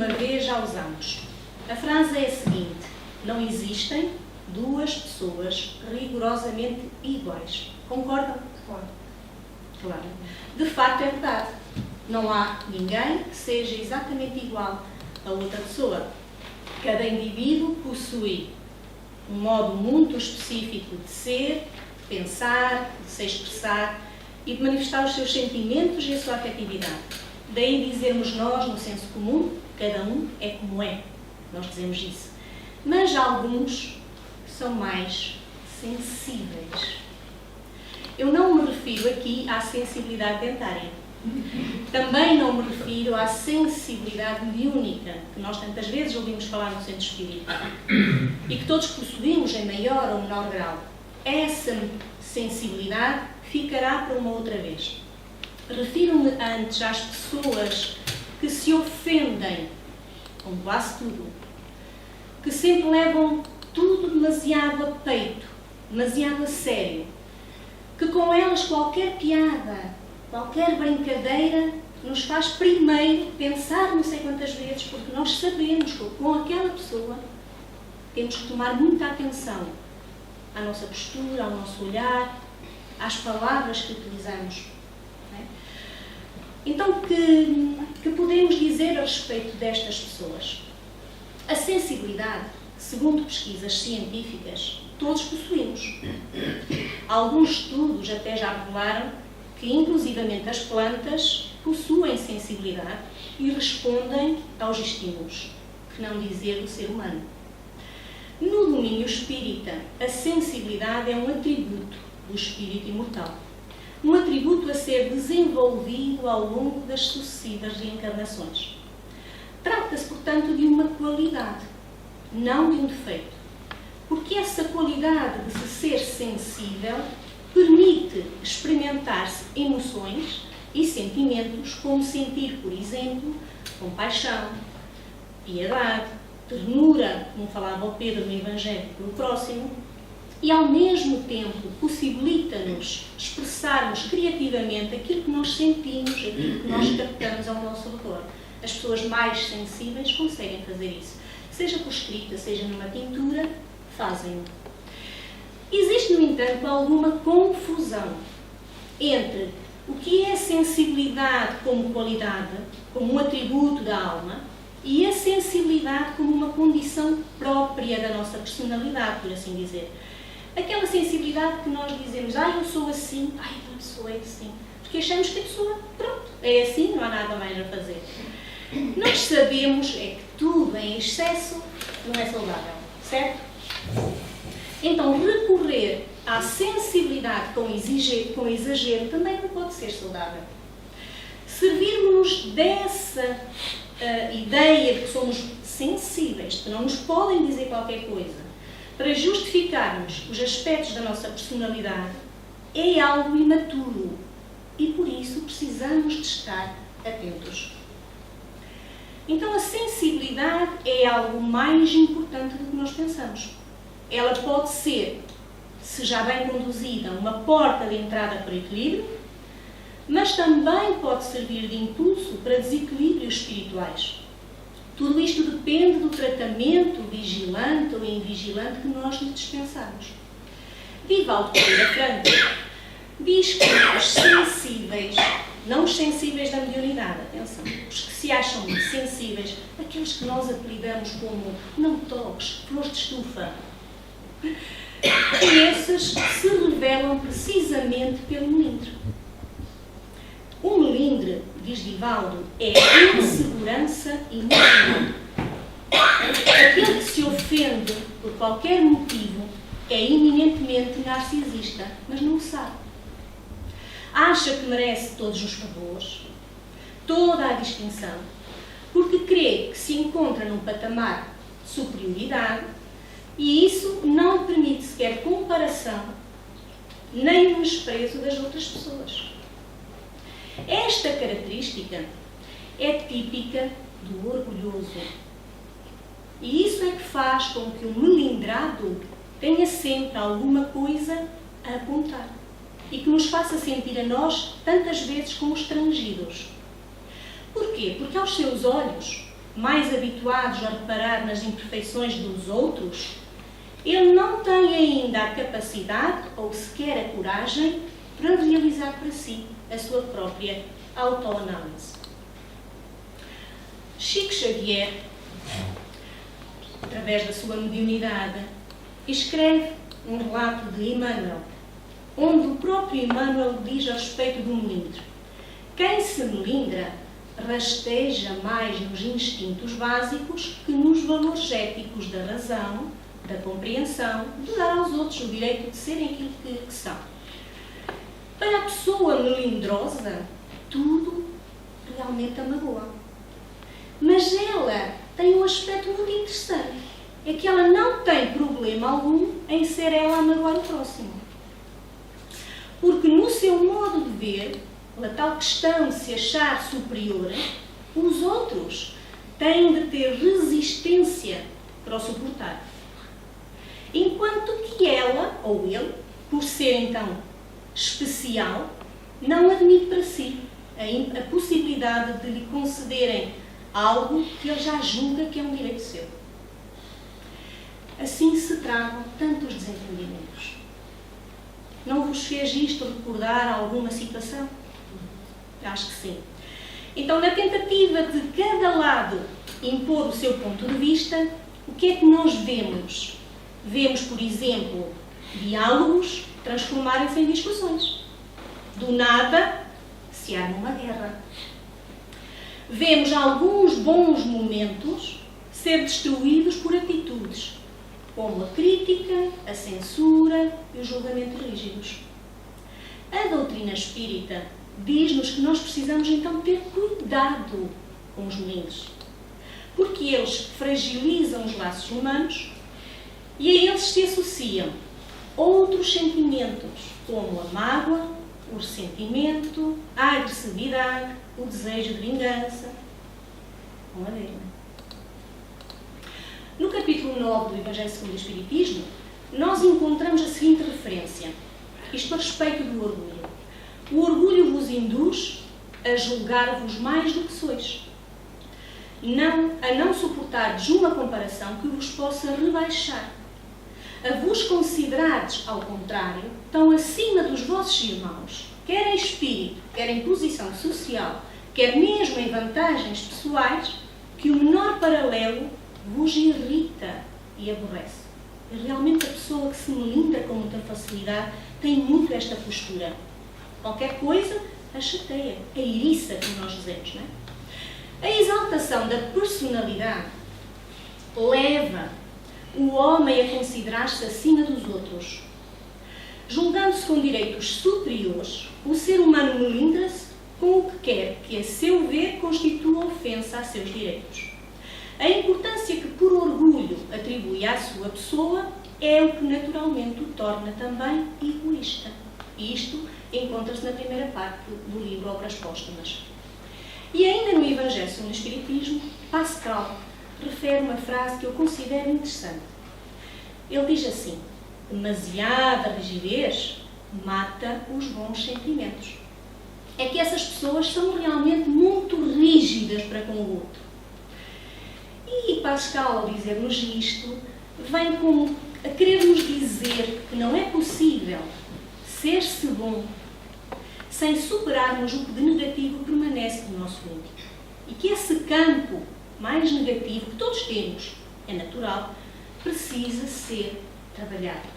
uma vez já usamos. A frase é a seguinte: não existem duas pessoas rigorosamente iguais. Concordam? Claro. De facto é verdade. Não há ninguém que seja exatamente igual a outra pessoa. Cada indivíduo possui um modo muito específico de ser, de pensar, de se expressar e de manifestar os seus sentimentos e a sua afetividade. Daí dizermos nós, no senso comum, cada um é como é. Nós dizemos isso. Mas alguns são mais sensíveis. Eu não me refiro aqui à sensibilidade dentária. Também não me refiro à sensibilidade mediúnica, que nós tantas vezes ouvimos falar no centro espírita e que todos possuímos em maior ou menor grau. Essa sensibilidade ficará para uma outra vez. Refiro-me antes às pessoas que se ofendem com quase tudo, que sempre levam tudo demasiado a peito, demasiado a sério, que com elas qualquer piada, qualquer brincadeira nos faz primeiro pensar não sei quantas vezes, porque nós sabemos que com aquela pessoa temos que tomar muita atenção à nossa postura, ao nosso olhar, às palavras que utilizamos. Não é? Então, que podemos dizer a respeito destas pessoas? A sensibilidade, segundo pesquisas científicas, todos possuímos. Alguns estudos até já revelaram que, inclusivamente, as plantas possuem sensibilidade e respondem aos estímulos, que não dizer o ser humano. No domínio espírita, a sensibilidade é um atributo do espírito imortal. Um atributo a ser desenvolvido ao longo das sucessivas reencarnações. Trata-se, portanto, de uma qualidade, não de um defeito. Porque essa qualidade de se ser sensível permite experimentar-se emoções e sentimentos, como sentir, por exemplo, compaixão, piedade, ternura, como falava o Pedro no Evangelho, pelo próximo, e ao mesmo tempo possibilita-nos expressarmos criativamente aquilo que nós sentimos, aquilo que nós captamos ao nosso redor. As pessoas mais sensíveis conseguem fazer isso. Seja por escrita, seja numa pintura, fazem-no. Existe, no entanto, alguma confusão entre o que é sensibilidade como qualidade, como um atributo da alma, e a sensibilidade como uma condição própria da nossa personalidade, por assim dizer. Aquela sensibilidade que nós dizemos, eu sou assim, a pessoa é assim. Porque achamos que a pessoa, pronto, é assim, não há nada mais a fazer. Nós sabemos é que tudo em excesso não é saudável, certo? Então, recorrer à sensibilidade com exagero também não pode ser saudável. Servirmos-nos dessa ideia de que somos sensíveis, de que não nos podem dizer qualquer coisa, para justificarmos os aspectos da nossa personalidade, é algo imaturo e, por isso, precisamos de estar atentos. Então, a sensibilidade é algo mais importante do que nós pensamos. Ela pode ser, se já bem conduzida, uma porta de entrada para o equilíbrio, mas também pode servir de impulso para desequilíbrios espirituais. Tudo isto depende do tratamento vigilante ou invigilante que nós lhe dispensamos. Divaldo Pereira Franco diz que os sensíveis, não os sensíveis da mediunidade, atenção, os que se acham sensíveis, aqueles que nós apelidamos como não toques, flores de estufa, e esses se revelam precisamente pelo melindre. O melindre, diz Divaldo, é insegurança e movimento. Aquele que se ofende por qualquer motivo é eminentemente narcisista, mas não o sabe. Acha que merece todos os favores, toda a distinção, porque crê que se encontra num patamar de superioridade e isso não permite sequer comparação nem o desprezo das outras pessoas. Esta característica é típica do orgulhoso. E isso é que faz com que o melindrado tenha sempre alguma coisa a apontar e que nos faça sentir a nós tantas vezes como estrangidos. Porquê? Porque aos seus olhos mais habituados a reparar nas imperfeições dos outros, ele não tem ainda a capacidade ou sequer a coragem para realizar para si a sua própria autoanálise. Chico Xavier, através da sua mediunidade, escreve um relato de Emmanuel, onde o próprio Emmanuel diz a respeito do melindre: quem se melindra rasteja mais nos instintos básicos que nos valores éticos da razão, da compreensão, de dar aos outros o direito de serem aquilo que são. Para a pessoa melindrosa, tudo realmente a magoa. Mas ela tem um aspecto muito interessante. É que ela não tem problema algum em ser ela a magoar o próximo. Porque no seu modo de ver, a tal questão de se achar superior, os outros têm de ter resistência para o suportar. Enquanto que ela, ou ele, por ser então especial, não admite para si a possibilidade de lhe concederem algo que ele já julga que é um direito seu. Assim se travam tantos desentendimentos. Não vos fez isto recordar alguma situação? Acho que sim. Então, na tentativa de cada lado impor o seu ponto de vista, o que é que nós vemos? Vemos, por exemplo, diálogos transformarem-se em discussões. Do nada, se arma uma guerra. Vemos alguns bons momentos ser destruídos por atitudes, como a crítica, a censura e o julgamento rígidos. A doutrina espírita diz-nos que nós precisamos então ter cuidado com os melindres, porque eles fragilizam os laços humanos e a eles se associam outros sentimentos, como a mágoa, o ressentimento, a agressividade, o desejo de vingança. Vão a ver, não é? No capítulo 9 do Evangelho segundo o Espiritismo, nós encontramos a seguinte referência, isto a respeito do orgulho. O orgulho vos induz a julgar-vos mais do que sois, a não suportardes uma comparação que vos possa rebaixar, a vos considerardes, ao contrário, tão acima dos vossos irmãos, quer em espírito, quer em posição social, quer mesmo em vantagens pessoais, que o menor paralelo vos irrita e aborrece. E realmente a pessoa que se melindra com muita facilidade tem muito esta postura. Qualquer coisa a chateia, a iriça, como nós dizemos, não é? A exaltação da personalidade leva o homem a considerar-se acima dos outros. Julgando-se com direitos superiores, o ser humano melindra-se com o que quer que, a seu ver, constitua ofensa a seus direitos. A importância que, por orgulho, atribui à sua pessoa é o que naturalmente o torna também egoísta. E isto encontra-se na primeira parte do livro Obras Póstumas. E ainda no Evangelho segundo o Espiritismo, Pascal refere uma frase que eu considero interessante. Ele diz assim: demasiada rigidez mata os bons sentimentos. É que essas pessoas são realmente muito rígidas para com o outro. E Pascal, ao dizer-nos isto, vem como a querer-nos dizer que não é possível ser-se bom sem superarmos o que de negativo permanece no nosso íntimo. E que esse campo mais negativo que todos temos, é natural, precisa ser trabalhado.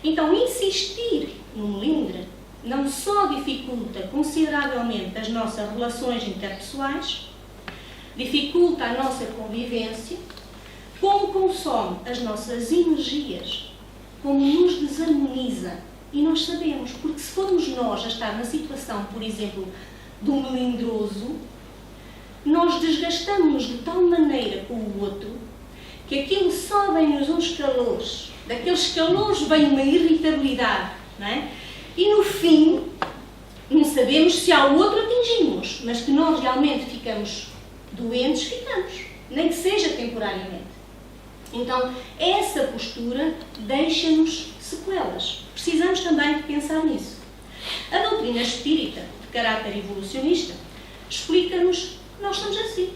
Então, insistir no melindre não só dificulta consideravelmente as nossas relações interpessoais, dificulta a nossa convivência, como consome as nossas energias, como nos desarmoniza. E nós sabemos, porque se formos nós a estar na situação, por exemplo, do melindroso, nós desgastamos de tal maneira com o outro que aquilo sobe-nos uns calores, daqueles calores vem uma irritabilidade, não é? E no fim, não sabemos se ao outro atingimos, mas que nós realmente ficamos doentes, ficamos, nem que seja temporariamente. Então, essa postura deixa-nos sequelas. Precisamos também de pensar nisso. A doutrina espírita, de caráter evolucionista, explica-nos que nós estamos assim.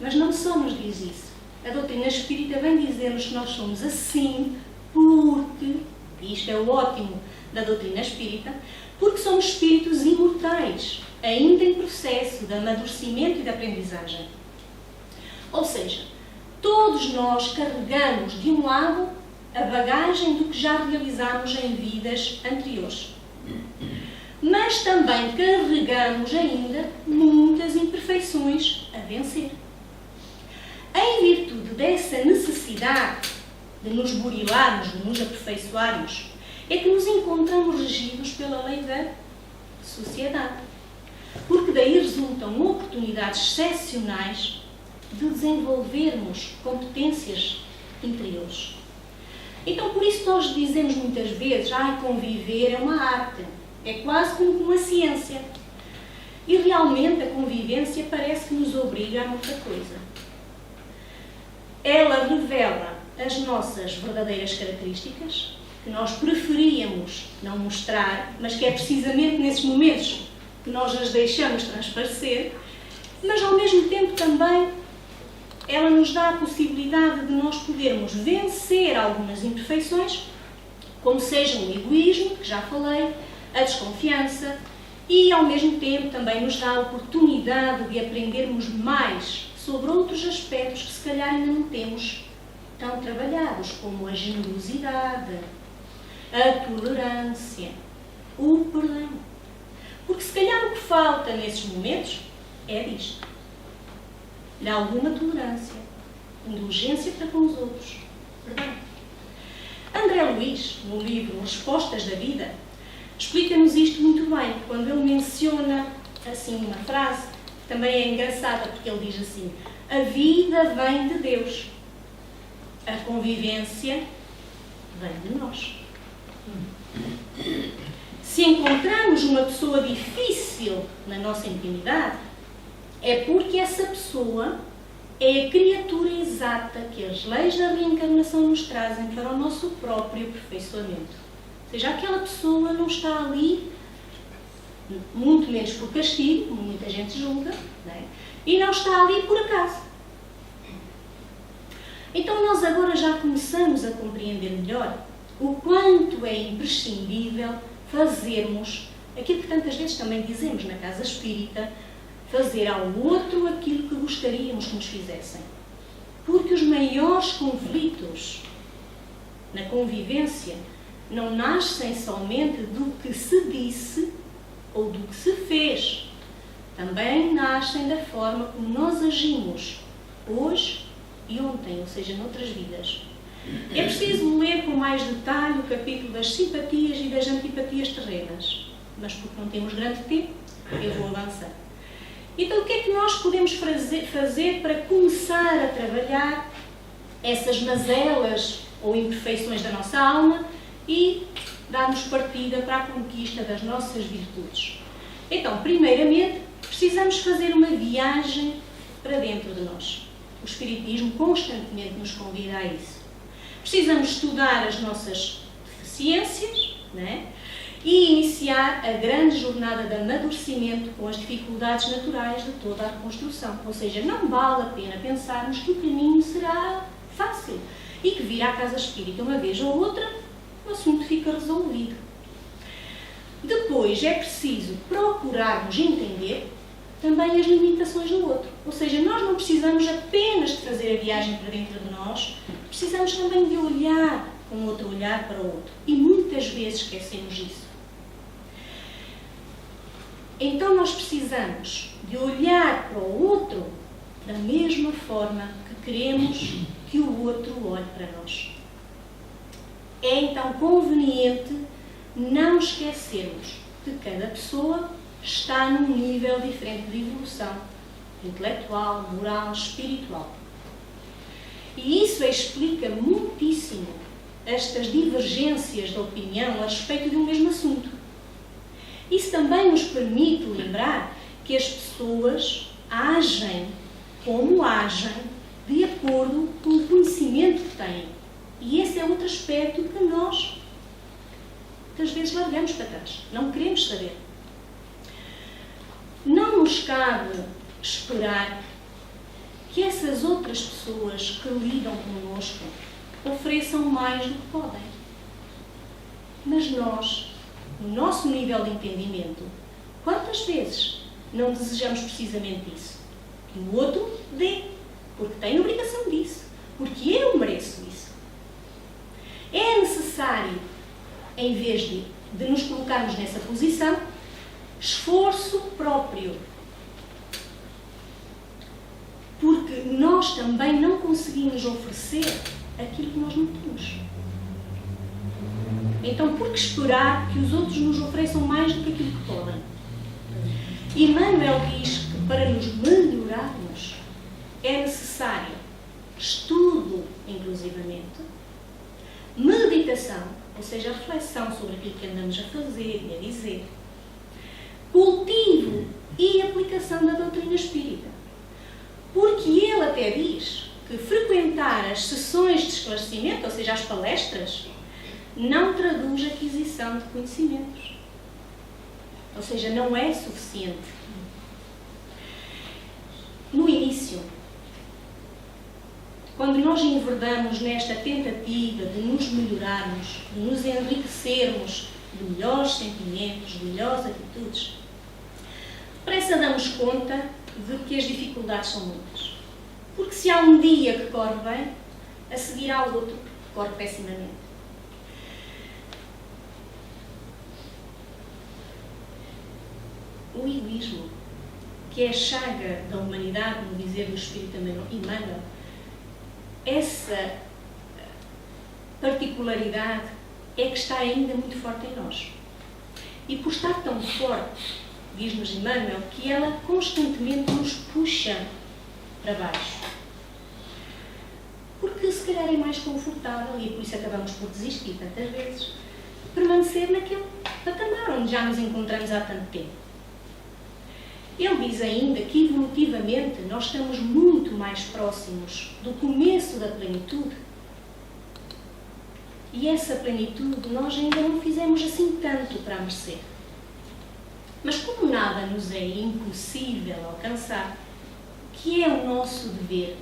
Mas não só nos diz isso. A doutrina espírita vem dizer-nos que nós somos assim porque, e isto é o ótimo da doutrina espírita, porque somos espíritos imortais, ainda em processo de amadurecimento e de aprendizagem. Ou seja, todos nós carregamos, de um lado, a bagagem do que já realizámos em vidas anteriores. Mas também carregamos ainda muitas imperfeições a vencer. Em virtude dessa necessidade de nos burilarmos, de nos aperfeiçoarmos, é que nos encontramos regidos pela lei da sociedade. Porque daí resultam oportunidades excepcionais de desenvolvermos competências interiores. Então, por isso nós dizemos muitas vezes, conviver é uma arte, é quase como uma ciência. E realmente a convivência parece que nos obriga a muita coisa. Ela revela as nossas verdadeiras características, que nós preferíamos não mostrar, mas que é precisamente nesses momentos que nós as deixamos transparecer, mas ao mesmo tempo também ela nos dá a possibilidade de nós podermos vencer algumas imperfeições, como seja o egoísmo, que já falei, a desconfiança, e ao mesmo tempo também nos dá a oportunidade de aprendermos mais sobre outros aspectos que se calhar ainda não temos tão trabalhados, como a generosidade, a tolerância, o perdão. Porque se calhar o que falta nesses momentos é disto. Lhe alguma tolerância, indulgência para com os outros, perdão. André Luiz, no livro Respostas da Vida, explica-nos isto muito bem, quando ele menciona assim uma frase, que também é engraçada, porque ele diz assim: a vida vem de Deus, a convivência vem de nós. Se encontramos uma pessoa difícil na nossa intimidade, é porque essa pessoa é a criatura exata que as leis da reencarnação nos trazem para o nosso próprio aperfeiçoamento. Ou seja, aquela pessoa não está ali, muito menos por castigo, como muita gente julga, não é? E não está ali por acaso. Então nós agora já começamos a compreender melhor o quanto é imprescindível fazermos aquilo que tantas vezes também dizemos na casa espírita, fazer ao outro aquilo que gostaríamos que nos fizessem. Porque os maiores conflitos na convivência não nascem somente do que se disse ou do que se fez. Também nascem da forma como nós agimos hoje e ontem, ou seja, noutras vidas. É preciso ler com mais detalhe o capítulo das simpatias e das antipatias terrenas, mas porque não temos grande tempo, eu vou avançar. Então, o que é que nós podemos fazer para começar a trabalhar essas mazelas ou imperfeições da nossa alma e darmos partida para a conquista das nossas virtudes? Então, primeiramente, precisamos fazer uma viagem para dentro de nós. O Espiritismo constantemente nos convida a isso. Precisamos estudar as nossas deficiências, não é? E iniciar a grande jornada de amadurecimento com as dificuldades naturais de toda a reconstrução. Ou seja, não vale a pena pensarmos que o caminho será fácil e que vir à casa espírita uma vez ou outra, o assunto fica resolvido. Depois é preciso procurarmos entender também as limitações do outro. Ou seja, nós não precisamos apenas de fazer a viagem para dentro de nós, precisamos também de olhar com outro olhar para o outro. E muitas vezes esquecemos isso. Então nós precisamos de olhar para o outro da mesma forma que queremos que o outro olhe para nós. É então conveniente não esquecermos que cada pessoa está num nível diferente de evolução intelectual, moral, espiritual. E isso explica muitíssimo estas divergências de opinião a respeito de um mesmo assunto. Isso também nos permite lembrar que as pessoas agem como agem de acordo com o conhecimento que têm. E esse é outro aspecto que nós, muitas vezes, largamos para trás. Não queremos saber. Não nos cabe esperar que essas outras pessoas que lidam connosco ofereçam mais do que podem. Mas nós, no nosso nível de entendimento, quantas vezes não desejamos precisamente isso? Que o outro dê, porque tem obrigação disso, porque eu mereço isso. É necessário, em vez de nos colocarmos nessa posição, esforço próprio. Porque nós também não conseguimos oferecer aquilo que nós não temos. Então, por que esperar que os outros nos ofereçam mais do que aquilo que podem? Emmanuel diz que para nos melhorarmos é necessário estudo, inclusivamente, meditação, ou seja, reflexão sobre aquilo que andamos a fazer e a dizer, cultivo e aplicação da doutrina espírita. Porque ele até diz que frequentar as sessões de esclarecimento, ou seja, as palestras, não traduz aquisição de conhecimentos. Ou seja, não é suficiente. No início, quando nós enverdamos nesta tentativa de nos melhorarmos, de nos enriquecermos de melhores sentimentos, de melhores atitudes, depressa damos conta de que as dificuldades são muitas. Porque se há um dia que corre bem, a seguir há outro que corre pessimamente. O egoísmo, que é a chaga da humanidade, no dizer do Espírito Emmanuel, essa particularidade é que está ainda muito forte em nós. E por estar tão forte, diz-nos Emmanuel, que ela constantemente nos puxa para baixo. Porque se calhar é mais confortável, e por isso acabamos por desistir tantas vezes, permanecer naquele patamar onde já nos encontramos há tanto tempo. Ele diz ainda que, evolutivamente, nós estamos muito mais próximos do começo da plenitude. E essa plenitude nós ainda não fizemos assim tanto para merecer. Mas como nada nos é impossível alcançar, que é o nosso dever?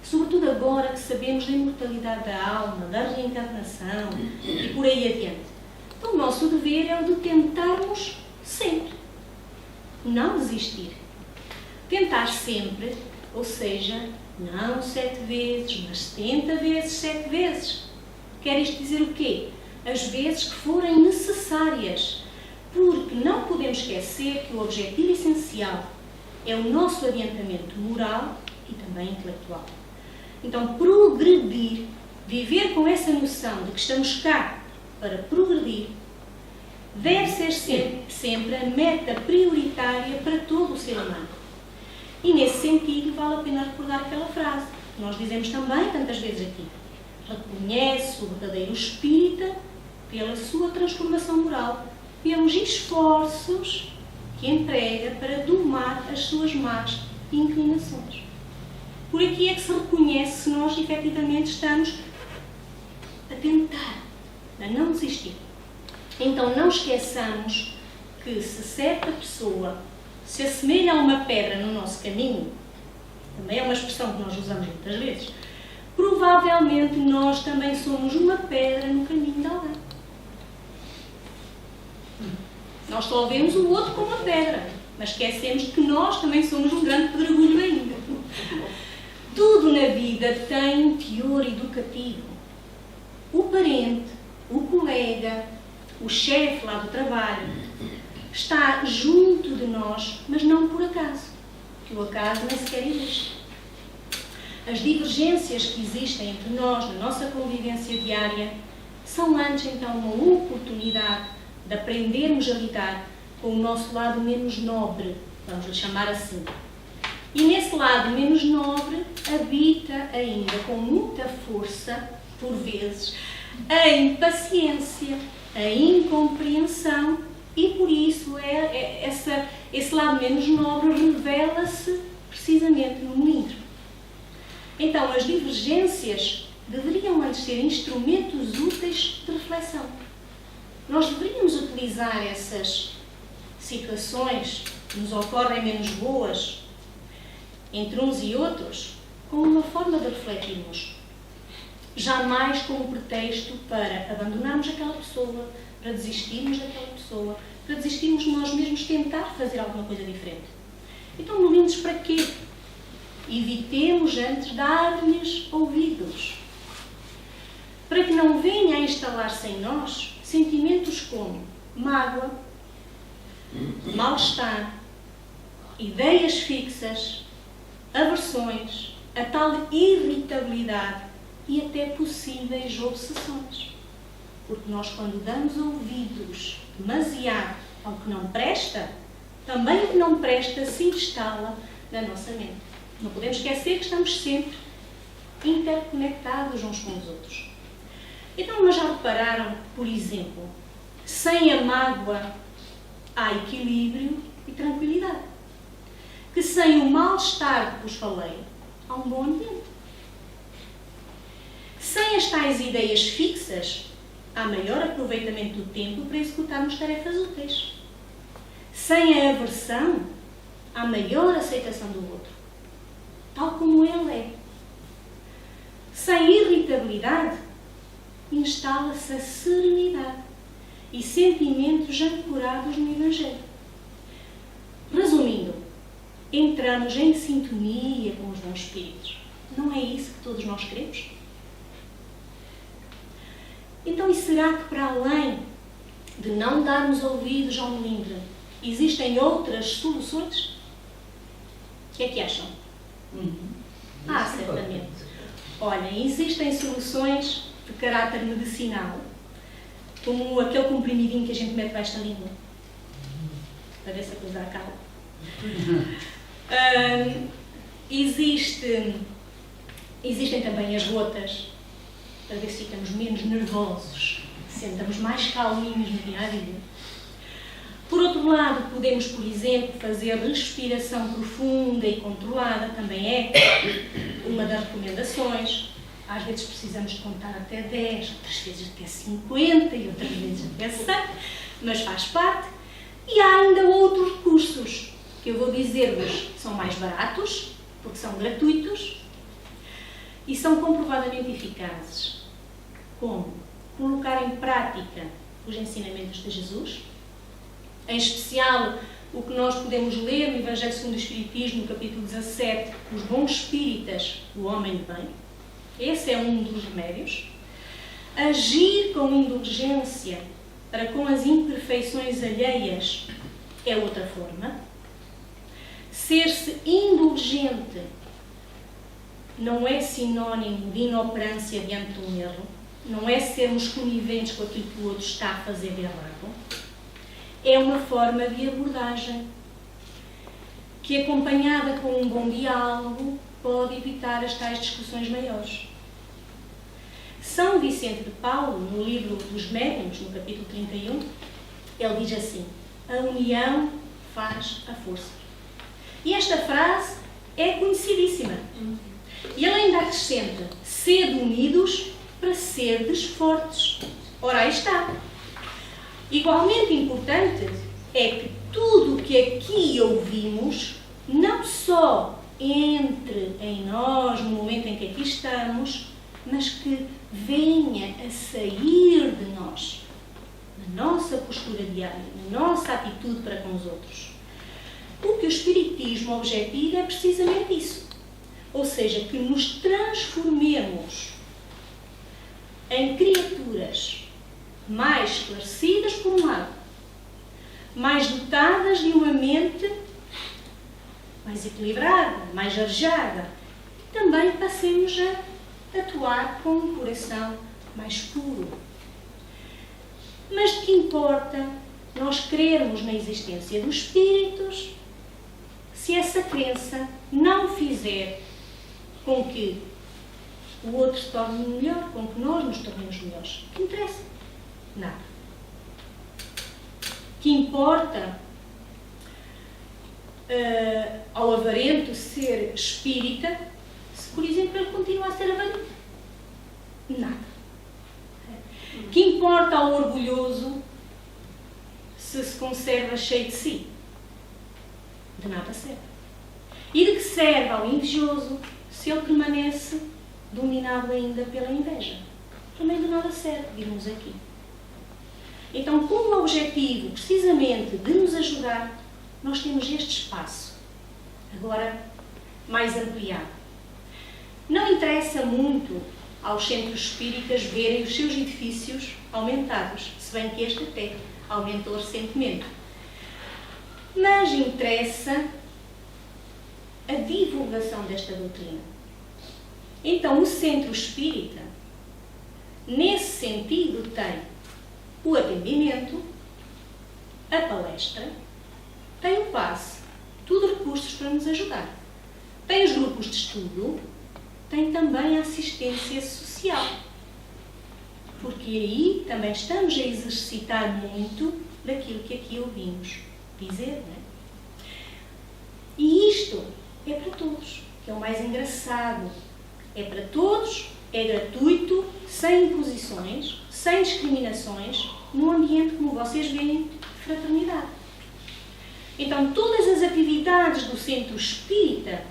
Sobretudo agora que sabemos da imortalidade da alma, da reencarnação e por aí adiante. Então o nosso dever é o de tentarmos sempre. Não desistir. Tentar sempre, ou seja, não 7 vezes, mas 70 vezes 7 vezes. Quer isto dizer o quê? As vezes que forem necessárias. Porque não podemos esquecer que o objetivo essencial é o nosso adiantamento moral e também intelectual. Então, progredir, viver com essa noção de que estamos cá para progredir, deve ser sempre a meta prioritária para todo o ser humano. E nesse sentido vale a pena recordar aquela frase que nós dizemos também tantas vezes aqui. Reconhece o verdadeiro espírita pela sua transformação moral, pelos esforços que emprega para domar as suas más inclinações. Por aqui é que se reconhece se nós efetivamente estamos a tentar, a não desistir. Então não esqueçamos que se certa pessoa se assemelha a uma pedra no nosso caminho, também é uma expressão que nós usamos muitas vezes, provavelmente nós também somos uma pedra no caminho de alguém. Nós só vemos o outro como uma pedra, mas esquecemos que nós também somos um grande pedregulho ainda. Tudo na vida tem um teor educativo. O parente, o colega, o chefe lá do trabalho, está junto de nós, mas não por acaso, que o acaso nem sequer existe. As divergências que existem entre nós na nossa convivência diária são antes, então, uma oportunidade de aprendermos a lidar com o nosso lado menos nobre, vamos lhe chamar assim. E nesse lado menos nobre habita ainda com muita força, por vezes, a impaciência, a incompreensão, e por isso esse lado menos nobre revela-se precisamente no melindre. Então, as divergências deveriam antes ser instrumentos úteis de reflexão. Nós deveríamos utilizar essas situações que nos ocorrem menos boas entre uns e outros como uma forma de refletirmos. Jamais como pretexto para abandonarmos aquela pessoa, para desistirmos daquela pessoa, para desistirmos de nós mesmos tentar fazer alguma coisa diferente. Então, momentos para quê? Evitemos antes dar-lhes ouvidos. Para que não venha a instalar-se em nós sentimentos como mágoa, mal-estar, ideias fixas, aversões, a tal irritabilidade e até possíveis obsessões. Porque nós, quando damos ouvidos demasiado ao que não presta, também o que não presta se instala na nossa mente. Não podemos esquecer que estamos sempre interconectados uns com os outros. Então, mas já repararam que, por exemplo, sem a mágoa há equilíbrio e tranquilidade. Que sem o mal-estar que vos falei, há um bom ambiente. Sem as tais ideias fixas, há maior aproveitamento do tempo para executarmos tarefas úteis. Sem a aversão, há maior aceitação do outro, tal como ele é. Sem irritabilidade, instala-se a serenidade e sentimentos ancorados no Evangelho. Resumindo, entramos em sintonia com os bons espíritos. Não é isso que todos nós queremos? Então, e será que para além de não darmos ouvidos ao melindre, existem outras soluções? O que é que acham? Certamente. Olhem, existem soluções de caráter medicinal, como aquele comprimidinho que a gente mete debaixo da língua, para ver se a coisa acaba. Existem também as gotas, para ver se ficamos menos nervosos, se andamos mais calminhos no dia a dia. Por outro lado, podemos, por exemplo, fazer respiração profunda e controlada, também é uma das recomendações. Às vezes precisamos de contar até 10, outras vezes até 50 e outras vezes até 100, mas faz parte. E há ainda outros recursos, que eu vou dizer-vos, são mais baratos, porque são gratuitos, e são comprovadamente eficazes. Como? Colocar em prática os ensinamentos de Jesus, em especial o que nós podemos ler no Evangelho segundo o Espiritismo, no capítulo 17, os bons espíritas, o homem de bem. Esse é um dos remédios. Agir com indulgência para com as imperfeições alheias é outra forma. Ser-se indulgente não é sinónimo de inoperância diante de um erro, não é sermos coniventes com aquilo que o outro está a fazer de errado. É uma forma de abordagem que, acompanhada com um bom diálogo, pode evitar as tais discussões maiores. São Vicente de Paulo, no livro dos Médiuns, no capítulo 31, ele diz assim: a união faz a força. E esta frase é conhecidíssima. E ele ainda acrescenta: sede unidos para serdes fortes. Ora, aí está. Igualmente importante é que tudo o que aqui ouvimos não só entre em nós no momento em que aqui estamos, mas que venha a sair de nós, na nossa postura diária, na nossa atitude para com os outros. O que o Espiritismo objetiva é precisamente isso. Ou seja, que nos transformemos em criaturas mais esclarecidas por um lado, mais dotadas de uma mente mais equilibrada, mais arejada, e também passemos a atuar com um coração mais puro. Mas de que importa nós crermos na existência dos espíritos se essa crença não fizer com que o outro se torne melhor, com que nós nos tornemos melhores? O que interessa? Nada. O que importa ao avarento ser espírita, se, por exemplo, ele continua a ser avarento? Nada. O que importa ao orgulhoso se conserva cheio de si? De nada serve. E de que serve ao invejoso se ele permanece dominado ainda pela inveja? Também de nada serve, vimos aqui. Então, com o objetivo precisamente de nos ajudar, nós temos este espaço, agora mais ampliado. Não interessa muito aos centros espíritas verem os seus edifícios aumentados, se bem que este até aumentou recentemente. Mas interessa a divulgação desta doutrina. Então, o centro espírita, nesse sentido, tem o atendimento, a palestra, tem o passe, tudo recursos para nos ajudar. Tem os grupos de estudo, tem também a assistência social. Porque aí também estamos a exercitar muito daquilo que aqui ouvimos dizer, não é? E isto é para todos, que é o mais engraçado. É para todos, é gratuito, sem imposições, sem discriminações, num ambiente, como vocês veem, de fraternidade. Então, todas as atividades do Centro Espírita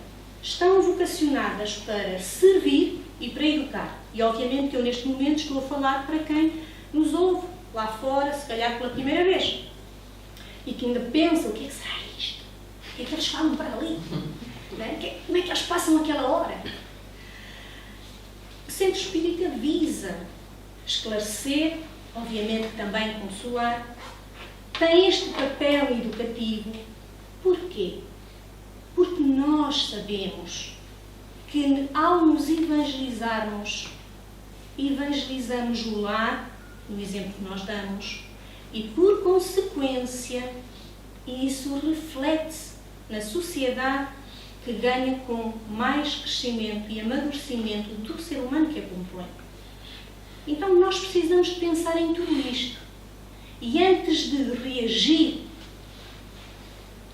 estão vocacionadas para servir e para educar. E, obviamente, que eu, neste momento, estou a falar para quem nos ouve lá fora, se calhar pela primeira vez. E que ainda pensa, o que é que será isto? O que é que eles falam para ali? Não é? Como é que eles passam aquela hora? O Centro Espírita visa esclarecer, obviamente também consolar, tem este papel educativo. Porquê? Porque nós sabemos que ao nos evangelizarmos, evangelizamos o lar, no exemplo que nós damos, e por consequência isso reflete-se na sociedade que ganha com mais crescimento e amadurecimento do ser humano que a compõe. Então nós precisamos de pensar em tudo isto. E antes de reagir,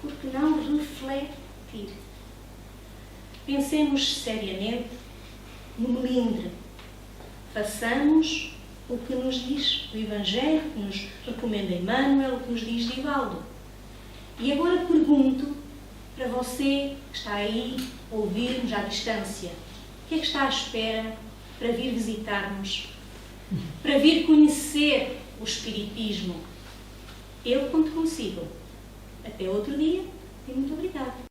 por que não refletir? Pensemos seriamente no melindre. Façamos o que nos diz o Evangelho, que nos recomenda Emmanuel, o que nos diz Divaldo. E agora pergunto para você que está aí a ouvir-nos à distância, o que é que está à espera para vir visitar-nos, para vir conhecer o Espiritismo? Eu conto consigo. Até outro dia e muito obrigada.